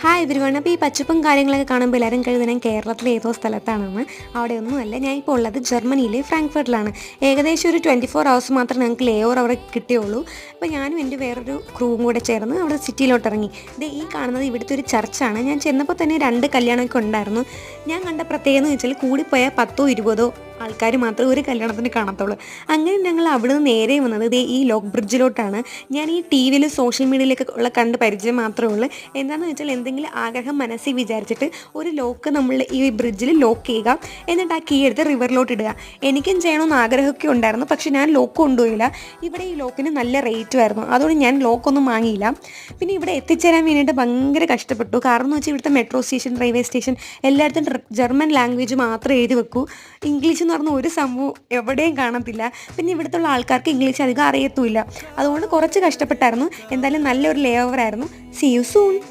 Hi everyone. അപ്പോൾ ഈ പച്ചപ്പും കാര്യങ്ങളൊക്കെ കാണുമ്പോൾ എല്ലാവരും കരുതുന്നത് കേരളത്തിലെ ഏതോ സ്ഥലത്താണെന്ന്. അവിടെ ഒന്നുമല്ല, ഞാൻ ഇപ്പോൾ ഉള്ളത് ജർമ്മനിയിലെ ഫ്രാങ്ക്ഫർട്ടിലാണ്. ഏകദേശം ഒരു 24 ഹവേഴ്സ് മാത്രമേ ഞങ്ങൾക്ക് ലേ ഓവർ അവിടെ കിട്ടിയുള്ളൂ. അപ്പോൾ ഞാനും എൻ്റെ വേറൊരു ക്രൂവും കൂടെ ചേർന്ന് അവിടെ സിറ്റിയിലോട്ട് ഇറങ്ങി. ഇത് ഈ കാണുന്നത് ഇവിടുത്തെ ഒരു ചർച്ചാണ്. ഞാൻ ചെന്നപ്പോൾ തന്നെ 2 കല്യാണമൊക്കെ ഉണ്ടായിരുന്നു. ഞാൻ കണ്ട പ്രത്യേകത എന്ന് വെച്ചാൽ കൂടിപ്പോയാൽ 10ഓ 20ഓ ആൾക്കാർ മാത്രമേ ഒരു കല്യാണത്തിന് കാണത്തുള്ളൂ. അങ്ങനെ ഞങ്ങൾ അവിടെ നിന്ന് നേരെ വന്നത് ഇതേ ഈ ലോക്ക് ബ്രിഡ്ജിലോട്ടാണ്. ഞാൻ ഈ ടി വിയിൽ സോഷ്യൽ മീഡിയയിലൊക്കെ ഉള്ള കണ്ട് പരിചയം മാത്രമേ ഉള്ളൂ. എന്താണെന്ന് വെച്ചാൽ എന്തെങ്കിലും ആഗ്രഹം മനസ്സിൽ വിചാരിച്ചിട്ട് ഒരു ലോക്ക് നമ്മൾ ഈ ബ്രിഡ്ജിൽ ലോക്ക് ചെയ്യുക, എന്നിട്ട് ആ കീ എടുത്ത് റിവറിലോട്ട് ഇടുക. എനിക്കും ചെയ്യണമെന്ന് ആഗ്രഹമൊക്കെ ഉണ്ടായിരുന്നു, പക്ഷേ ഞാൻ ലോക്ക് കൊണ്ടുപോയില്ല. ഇവിടെ ഈ ലോക്കിന് നല്ല റേറ്റും ആയിരുന്നു, അതുകൊണ്ട് ഞാൻ ലോക്കൊന്നും വാങ്ങിയില്ല. പിന്നെ ഇവിടെ എത്തിച്ചേരാൻ വേണ്ടിയിട്ട് ഭയങ്കര കഷ്ടപ്പെട്ടു. കാരണം എന്ന് വെച്ചാൽ ഇവിടുത്തെ മെട്രോ സ്റ്റേഷൻ, റെയിൽവേ സ്റ്റേഷൻ എല്ലായിടത്തും ജർമ്മൻ ലാംഗ്വേജ് മാത്രമേ എഴുതി വെക്കൂ. ഇംഗ്ലീഷ് എന്ന് പറഞ്ഞ ഒരു സംഭവം എവിടെയും കാണത്തില്ല. പിന്നെ ഇവിടുത്തെ ആൾക്കാർക്ക് ഇംഗ്ലീഷ് അധികം അറിയത്തുമില്ല. അതുകൊണ്ട് കുറച്ച് കഷ്ടപ്പെട്ടായിരുന്നു. എന്തായാലും നല്ലൊരു ലേ ഓവർ ആയിരുന്നു. See you soon.